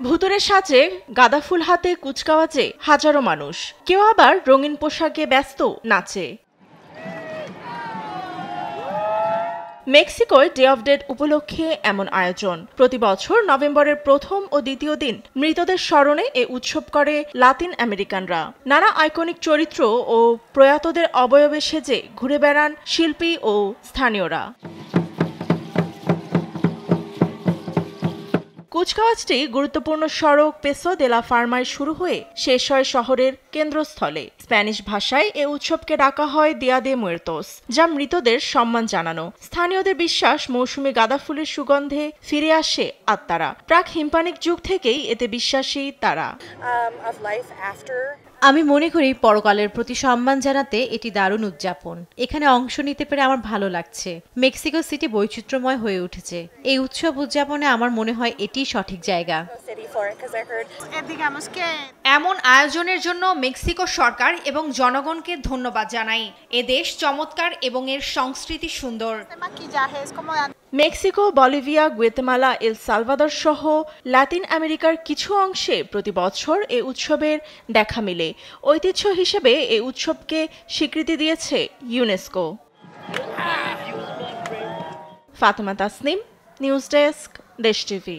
ভুতুরে সাজে গাঁদাফুল হাতে কুচকাওয়াজে হাজারো মানুষ, কেউ আবার রঙিন পোশাকে ব্যস্ত নাচে। মেক্সিকোয় ডে অফ ডেড উপলক্ষে এমন আয়োজন। প্রতি বছর নভেম্বরের প্রথম ও দ্বিতীয় দিন মৃতদের স্মরণে এ উৎসব করে লাতিন আমেরিকানরা। নানা আইকনিক চরিত্র ও প্রয়াতদের অবয়বে সেজে ঘুরে বেড়ান শিল্পী ও স্থানীয়রা। কুচকাওয়াজটি গুরুত্বপূর্ণ সড়ক পেসো দে লা ফার্মায় শুরু হয়ে শেষ হয় শহরের কেন্দ্রস্থলে। স্প্যানিশ ভাষায় এ উৎসবকে ডাকা হয় দিয়া দে মুয়ের্তোস, যা মৃতদের সম্মান জানানো। স্থানীয়দের বিশ্বাস, মৌসুমী গাঁদা ফুলের সুগন্ধে ফিরে আসে আত্মারা। প্রাক হিম্পানিক যুগ থেকেই এতে বিশ্বাসী তারা। আমি মনে করি পরকালের প্রতি সম্মান জানাতে এটি দারুণ উদযাপন। এখানে অংশ নিতে পেরে আমার ভালো লাগছে। মেক্সিকো সিটি বৈচিত্র্যময় হয়ে উঠেছে। এই উৎসব উদযাপনে আমার মনে হয় এটি সঠিক জায়গা। এমন আয়োজনের জন্য মেক্সিকো সরকার এবং জনগণকে ধন্যবাদ জানাই। এ দেশ চমৎকার এবং এর সংস্কৃতি সুন্দর। Mexico, Bolivia, Guatemala, El Salvador সহ লাতিন আমেরিকার কিছু অংশে প্রতি বছর এ উৎসবের দেখা মিলে। ঐতিহ্য হিসেবে এ উৎসবকে স্বীকৃতি দিয়েছে UNESCO. Fatema Tasnim, news desk, দেশ টিভি।